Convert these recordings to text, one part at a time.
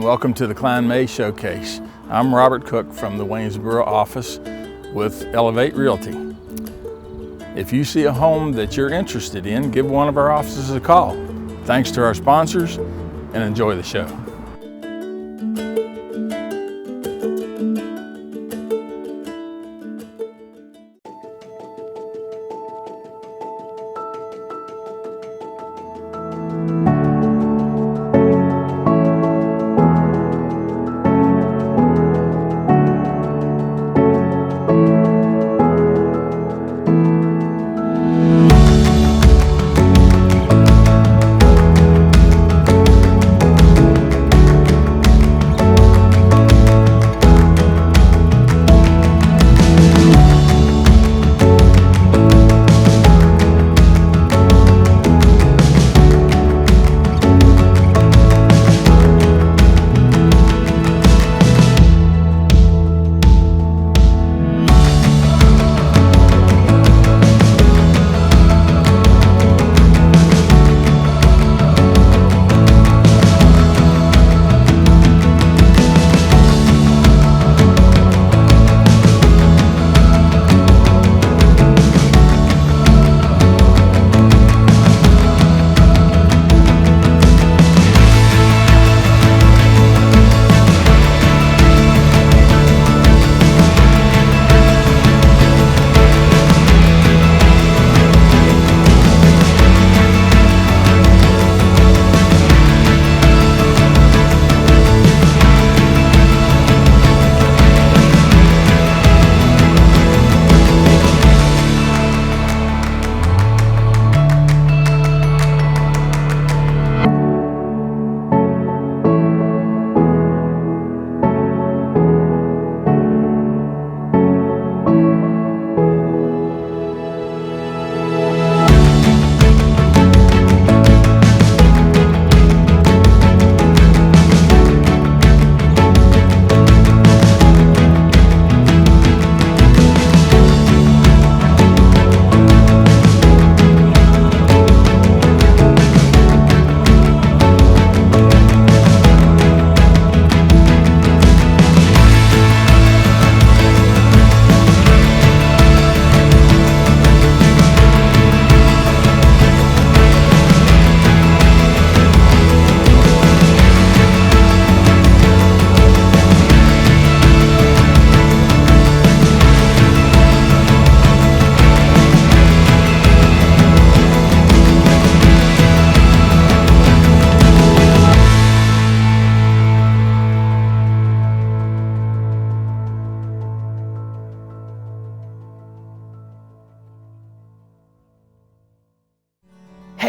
welcome to the Kline May Showcase. I'm Robert Cook from the Waynesboro office with Elevate Realty. If you see a home that you're interested in, give one of our offices a call. Thanks to our sponsors, and enjoy the show.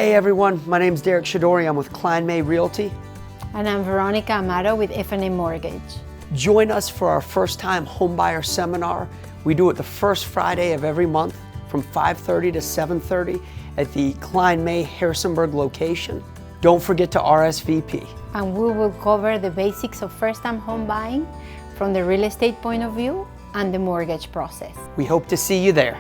Hey everyone, my name is Chaudhuri. I'm with Kline May Realty. And I'm Veronica Amaro with F&A Mortgage. Join us for our first time homebuyer seminar. We do it the first Friday of every month from 5:30 to 7:30 at the Kline May Harrisonburg location. Don't forget to RSVP. And we will cover the basics of first-time home buying from the real estate point of view and the mortgage process. We hope to see you there.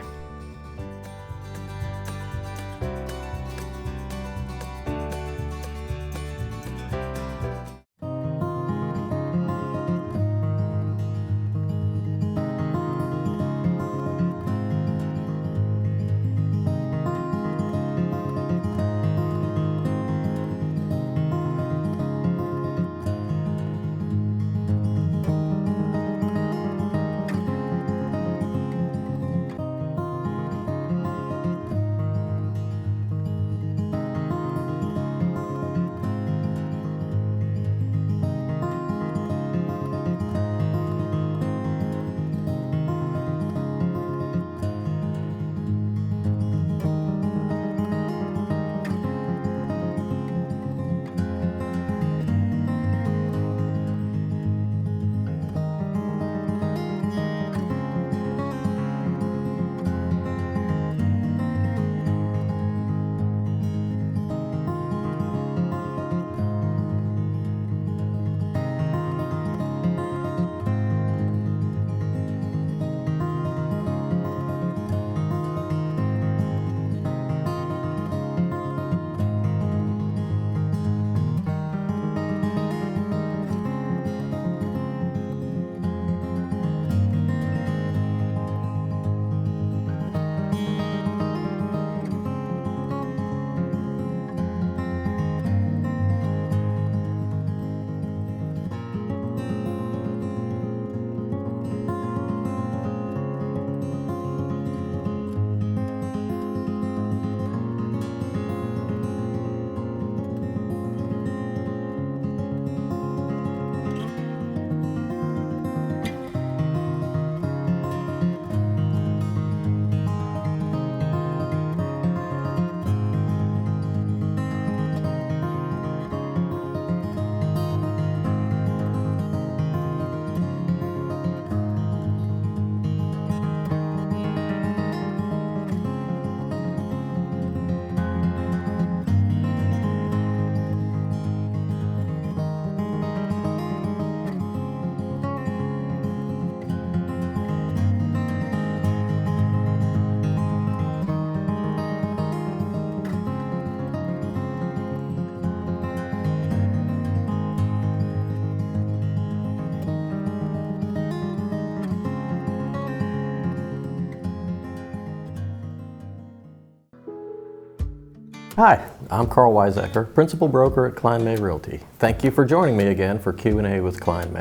Hi, I'm Karl Waizecker, Principal Broker at Kline Realty. Thank you for joining me again for Q&A with Kline.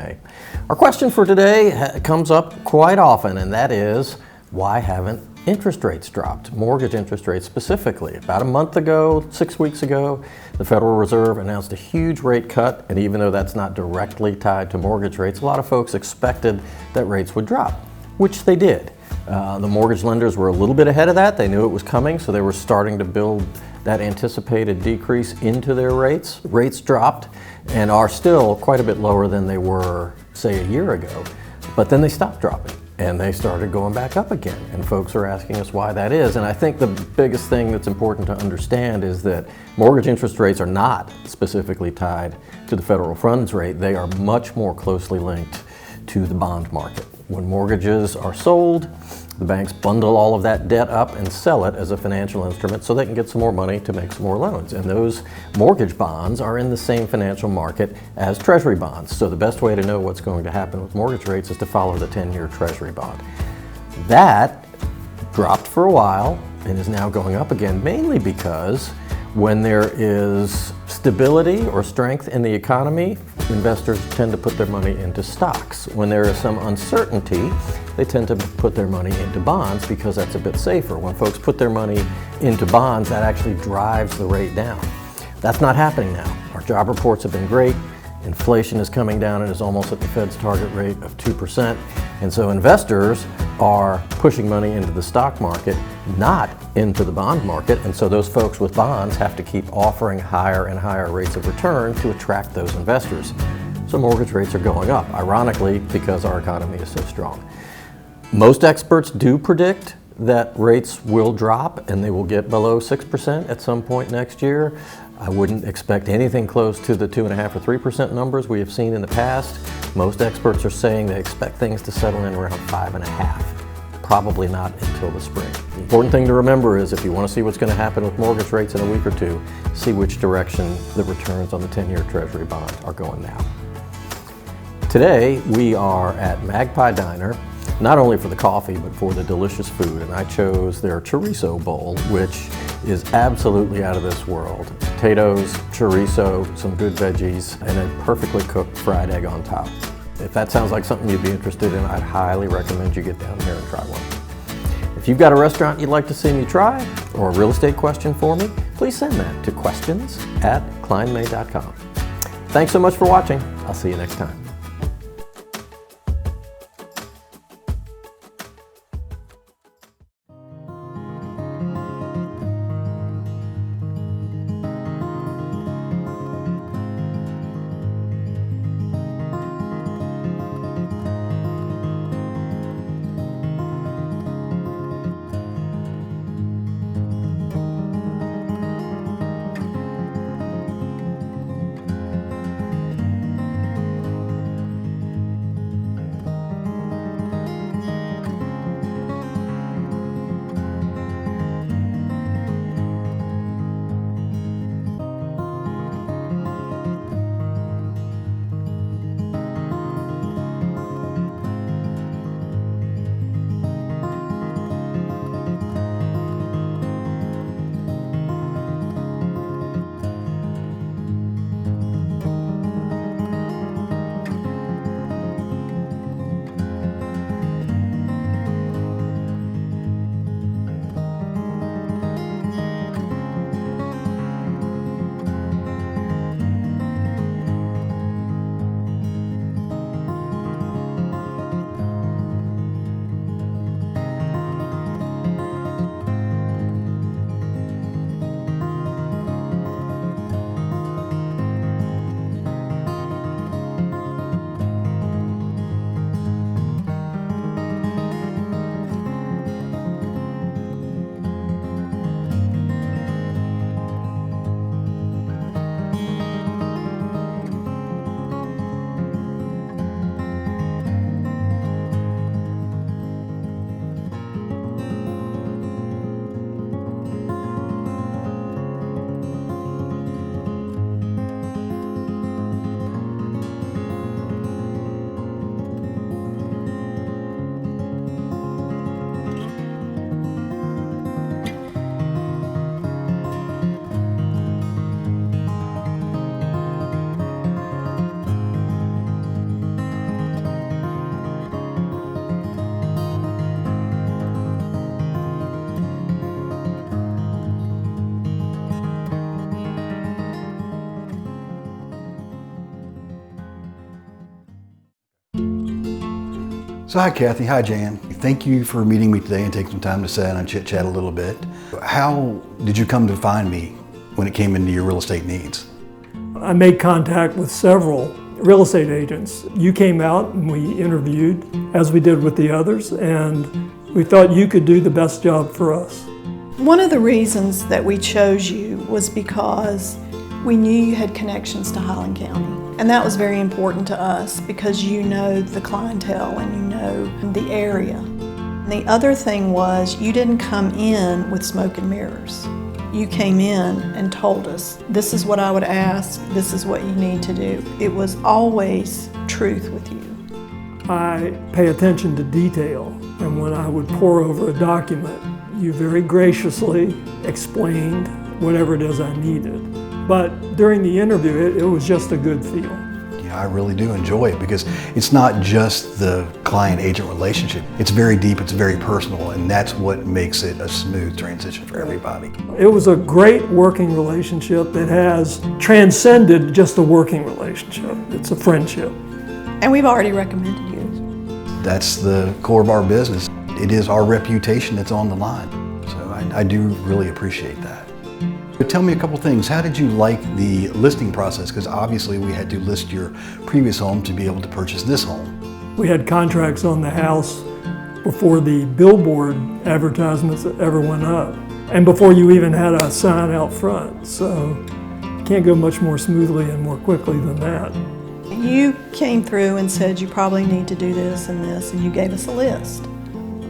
Our question for today comes up quite often, and that is, why haven't interest rates dropped? Mortgage interest rates specifically. About a month ago, 6 weeks ago, the Federal Reserve announced a huge rate cut, and even though that's not directly tied to mortgage rates, a lot of folks expected that rates would drop, which they did. The mortgage lenders were a little bit ahead of that. They knew it was coming, so they were starting to build that anticipated decrease into their rates. Rates dropped and are still quite a bit lower than they were, say, a year ago. But then they stopped dropping and they started going back up again. And folks are asking us why that is. And I think the biggest thing that's important to understand is that mortgage interest rates are not specifically tied to the federal funds rate. They are much more closely linked to the bond market. When mortgages are sold, the banks bundle all of that debt up and sell it as a financial instrument so they can get some more money to make some more loans. And those mortgage bonds are in the same financial market as Treasury bonds. So the best way to know what's going to happen with mortgage rates is to follow the 10-year Treasury bond. That dropped for a while and is now going up again, mainly because when there is stability or strength in the economy, investors tend to put their money into stocks. When there is some uncertainty, they tend to put their money into bonds because that's a bit safer. When folks put their money into bonds, that actually drives the rate down. That's not happening now. Our job reports have been great. Inflation is coming down and is almost at the Fed's target rate of 2%. And so investors are pushing money into the stock market, not into the bond market. And so those folks with bonds have to keep offering higher and higher rates of return to attract those investors. So mortgage rates are going up, ironically, because our economy is so strong. Most experts do predict that rates will drop and they will get below 6% at some point next year. I wouldn't expect anything close to the 2.5% or 3% numbers we have seen in the past. Most experts are saying they expect things to settle in around 5.5%. Probably not until the spring. The important thing to remember is if you want to see what's going to happen with mortgage rates in a week or two, see which direction the returns on the 10-year Treasury bond are going now. Today we are at Magpie Diner, not only for the coffee, but for the delicious food. And I chose their chorizo bowl, which is absolutely out of this world. Potatoes, chorizo, some good veggies, and a perfectly cooked fried egg on top. If that sounds like something you'd be interested in, I'd highly recommend you get down here and try one. If you've got a restaurant you'd like to see me try, or a real estate question for me, please send that to questions@KlineMay.com. Thanks so much for watching. I'll see you next time. So hi Kathy, hi Jan. Thank you for meeting me today and taking some time to sit down and chit chat a little bit. How did you come to find me when it came into your real estate needs? I made contact with several real estate agents. You came out and we interviewed, as we did with the others, and we thought you could do the best job for us. One of the reasons that we chose you was because we knew you had connections to Highland County. And that was very important to us because you know the clientele and you know the area. And the other thing was you didn't come in with smoke and mirrors. You came in and told us, this is what I would ask, this is what you need to do. It was always truth with you. I pay attention to detail, and when I would pore over a document, you very graciously explained whatever it is I needed. But during the interview, it was just a good feel. Yeah, I really do enjoy it because it's not just the client-agent relationship. It's very deep, it's very personal, and that's what makes it a smooth transition for everybody. It was a great working relationship that has transcended just a working relationship. It's a friendship. And we've already recommended you. That's the core of our business. It is our reputation that's on the line. So I do really appreciate that. But tell me a couple things. How did you like the listing process? Because obviously we had to list your previous home to be able to purchase this home. We had contracts on the house before the billboard advertisements ever went up, and before you even had a sign out front. So it can't go much more smoothly and more quickly than that. You came through and said you probably need to do this, and you gave us a list.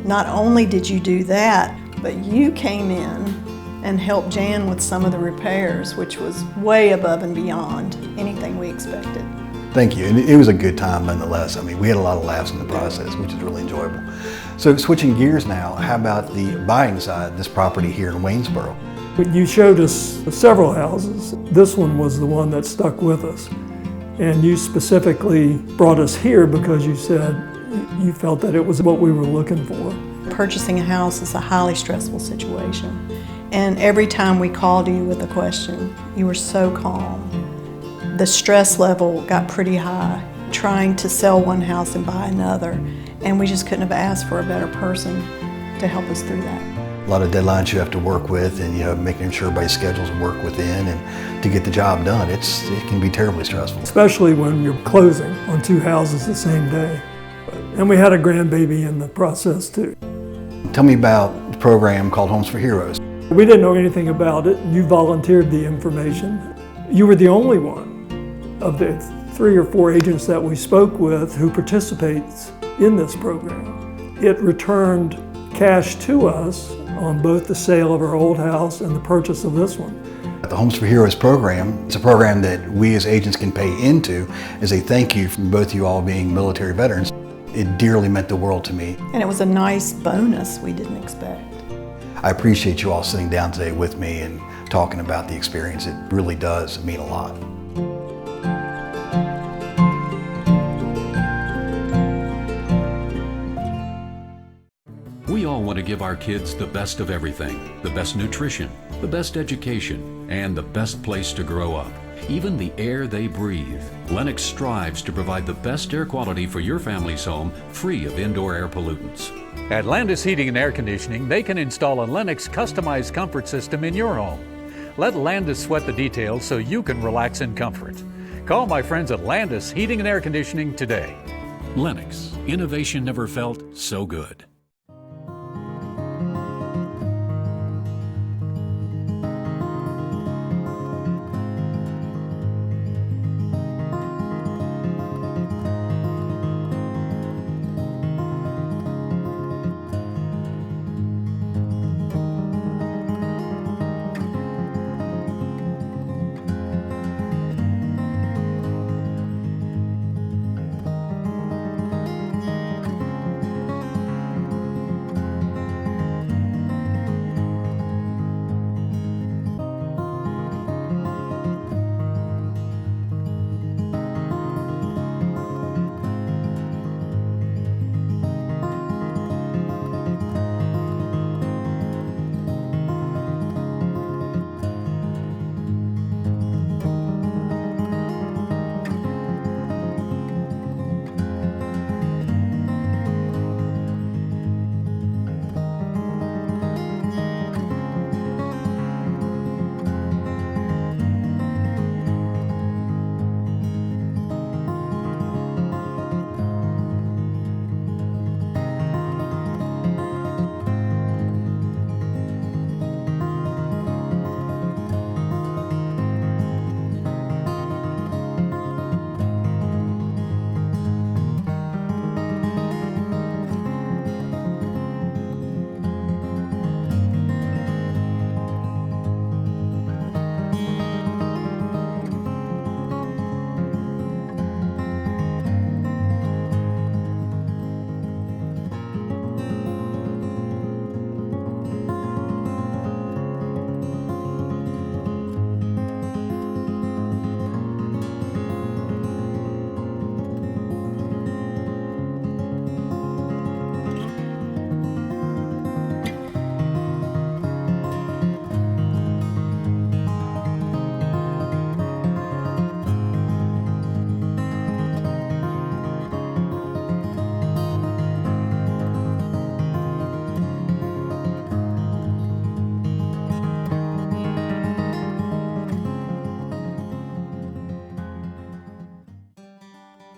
Not only did you do that, but you came in and helped Jan with some of the repairs, which was way above and beyond anything we expected. Thank you, and it was a good time nonetheless. I mean, we had a lot of laughs in the process, which is really enjoyable. So switching gears now, how about the buying side, this property here in Waynesboro? You showed us several houses. This one was the one that stuck with us. And you specifically brought us here because you said you felt that it was what we were looking for. Purchasing a house is a highly stressful situation. And every time we called you with a question, you were so calm. The stress level got pretty high, trying to sell one house and buy another. And we just couldn't have asked for a better person to help us through that. A lot of deadlines you have to work with, and making sure everybody's schedules work within, and to get the job done, it can be terribly stressful. Especially when you're closing on two houses the same day. And we had a grandbaby in the process too. Tell me about the program called Homes for Heroes. We didn't know anything about it. You volunteered the information. You were the only one of the 3 or 4 agents that we spoke with who participates in this program. It returned cash to us on both the sale of our old house and the purchase of this one. The Homes for Heroes program, it's a program that we as agents can pay into as a thank you from both you all being military veterans. It dearly meant the world to me. And it was a nice bonus we didn't expect. I appreciate you all sitting down today with me and talking about the experience. It really does mean a lot. We all want to give our kids the best of everything, the best nutrition, the best education, and the best place to grow up. Even the air they breathe. Lennox strives to provide the best air quality for your family's home, free of indoor air pollutants. At Landis Heating and Air Conditioning, they can install a Lennox customized comfort system in your home. Let Landis sweat the details so you can relax in comfort. Call my friends at Landis Heating and Air Conditioning today. Lennox, innovation never felt so good.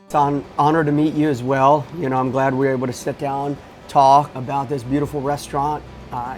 It's an honor to meet you as well. You know, I'm glad we were able to sit down, talk about this beautiful restaurant.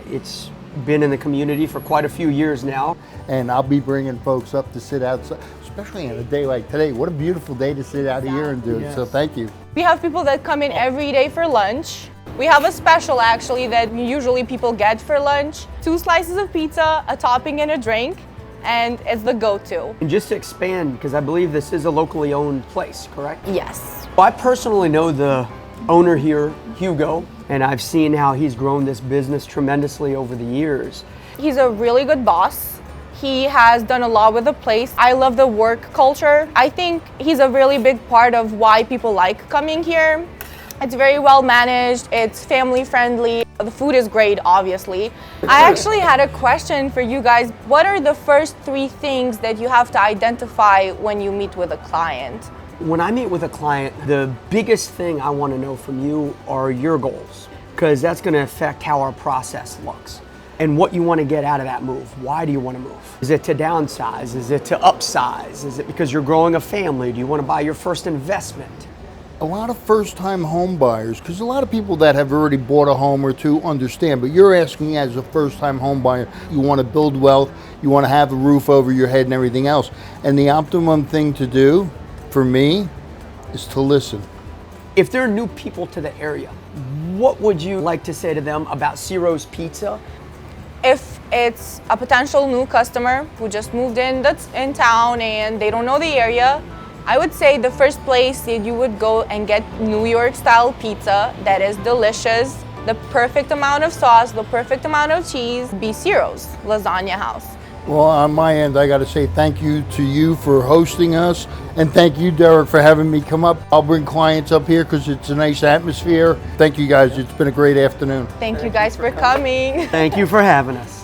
It's been in the community for quite a few years now. And I'll be bringing folks up to sit outside, especially on a day like today. What a beautiful day to sit out here and do it. Yes. So thank you. We have people that come in every day for lunch. We have a special actually that usually people get for lunch. 2 slices of pizza, a topping and a drink, and it's the go-to. And just to expand, because I believe this is a locally owned place, correct? Yes. I personally know the owner here, Hugo, and I've seen how he's grown this business tremendously over the years. He's a really good boss. He has done a lot with the place. I love the work culture. I think he's a really big part of why people like coming here. It's very well managed, it's family friendly. The food is great, obviously. I actually had a question for you guys. What are the first 3 things that you have to identify when you meet with a client? When I meet with a client, the biggest thing I want to know from you are your goals, because that's going to affect how our process looks and what you want to get out of that move. Why do you want to move? Is it to downsize? Is it to upsize? Is it because you're growing a family? Do you want to buy your first investment? A lot of first-time home buyers, because a lot of people that have already bought a home or 2 understand, but you're asking as a first-time home buyer, you want to build wealth, you want to have a roof over your head and everything else. And the optimum thing to do for me is to listen. If there are new people to the area, what would you like to say to them about Ciros Pizza? If it's a potential new customer who just moved in that's in town and they don't know the area, I would say the first place that you would go and get New York style pizza that is delicious, the perfect amount of sauce, the perfect amount of cheese, be Ciros Lasagna House. Well, on my end, I got to say thank you to you for hosting us, and thank you, Derek, for having me come up. I'll bring clients up here because it's a nice atmosphere. Thank you, guys. It's been a great afternoon. Thank you guys for coming. Thank you for having us.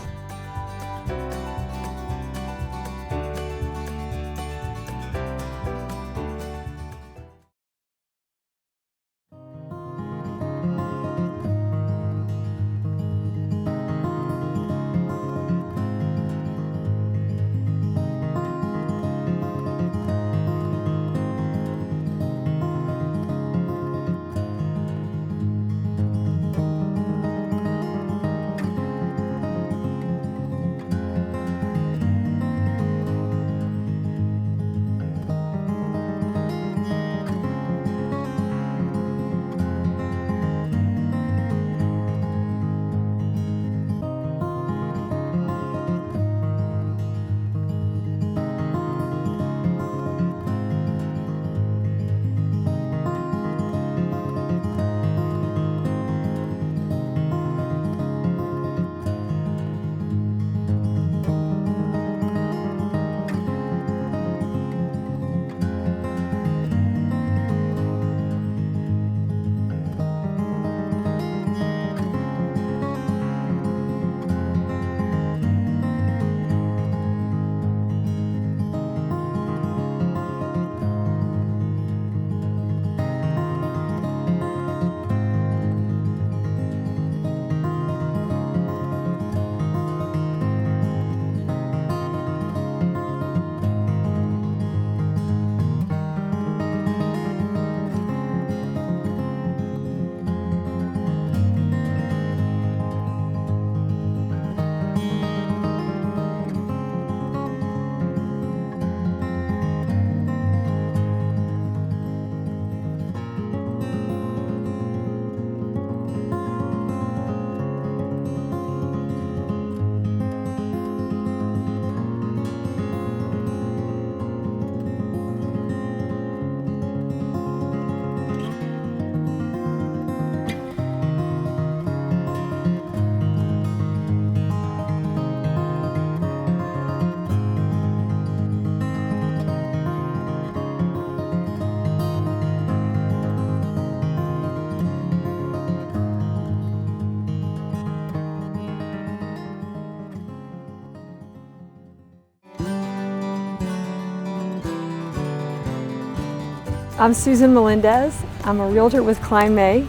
I'm Susan Melendez. I'm a realtor with Kline May,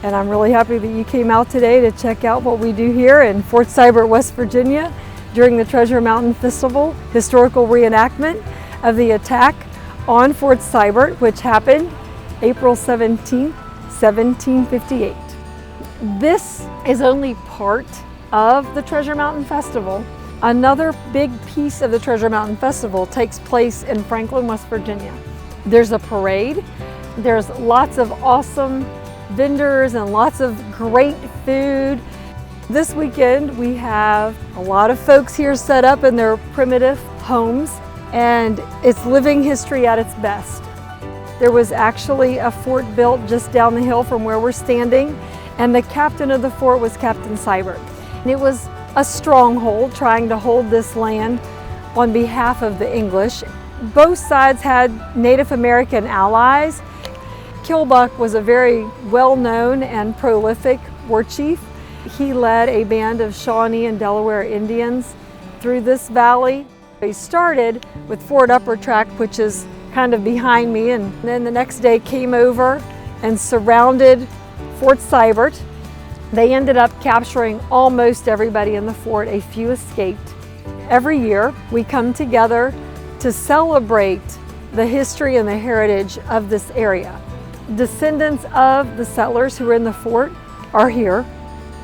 and I'm really happy that you came out today to check out what we do here in Fort Seibert, West Virginia during the Treasure Mountain Festival, historical reenactment of the attack on Fort Seibert, which happened April 17th, 1758. This is only part of the Treasure Mountain Festival. Another big piece of the Treasure Mountain Festival takes place in Franklin, West Virginia. There's a parade, there's lots of awesome vendors and lots of great food. This weekend we have a lot of folks here set up in their primitive homes, and it's living history at its best. There was actually a fort built just down the hill from where we're standing, and the captain of the fort was Captain Seibert. And it was a stronghold trying to hold this land on behalf of the English. Both sides had Native American allies. Kilbuck was a very well-known and prolific war chief. He led a band of Shawnee and Delaware Indians through this valley. He started with Fort Upper Track, which is kind of behind me, and then the next day came over and surrounded Fort Seibert. They ended up capturing almost everybody in the fort. A few escaped. Every year we come together to celebrate the history and the heritage of this area. Descendants of the settlers who were in the fort are here.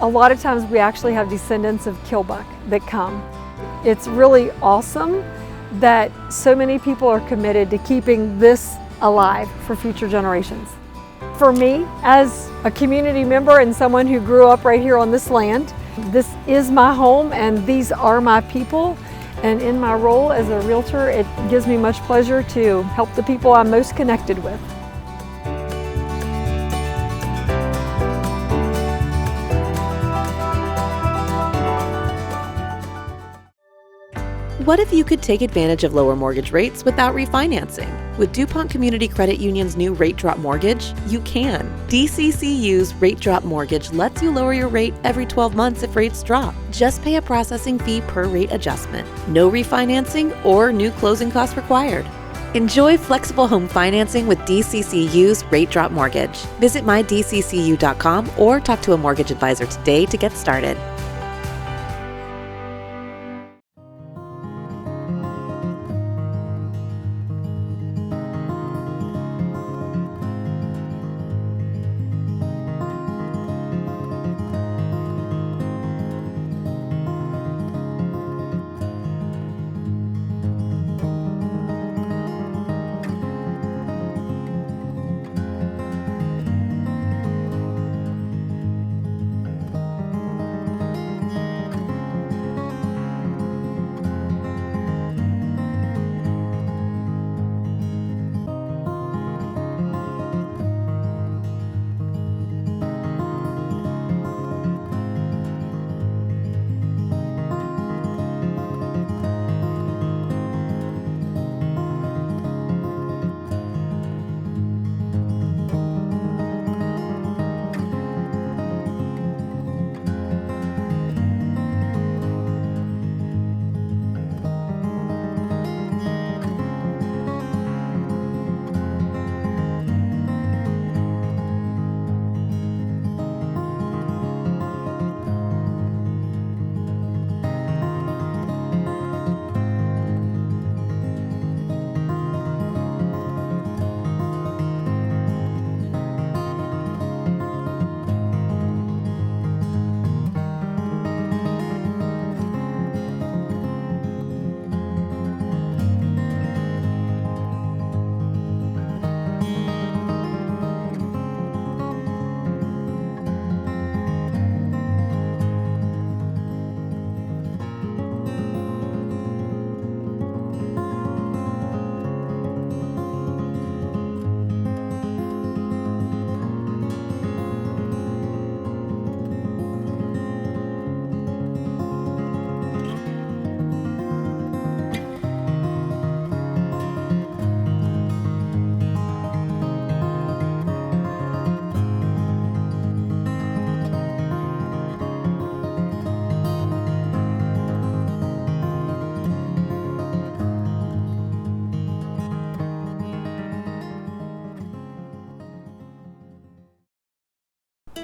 A lot of times we actually have descendants of Kilbuck that come. It's really awesome that so many people are committed to keeping this alive for future generations. For me, as a community member and someone who grew up right here on this land, this is my home and these are my people. And in my role as a realtor, it gives me much pleasure to help the people I'm most connected with. What if you could take advantage of lower mortgage rates without refinancing? With DuPont Community Credit Union's new Rate Drop Mortgage, you can. DCCU's Rate Drop Mortgage lets you lower your rate every 12 months if rates drop. Just pay a processing fee per rate adjustment. No refinancing or new closing costs required. Enjoy flexible home financing with DCCU's Rate Drop Mortgage. Visit mydccu.com or talk to a mortgage advisor today to get started.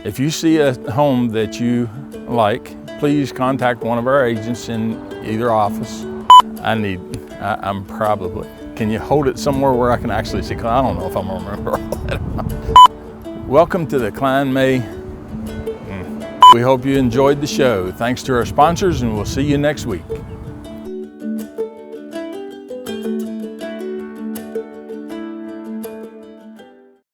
If you see a home that you like, please contact one of our agents in either office. I'm probably Can you hold it somewhere where I can actually see? 'Cause I don't know if I'm gonna remember all that. Welcome to the Kline May. We hope you enjoyed the show. Thanks to our sponsors, and we'll see you next week.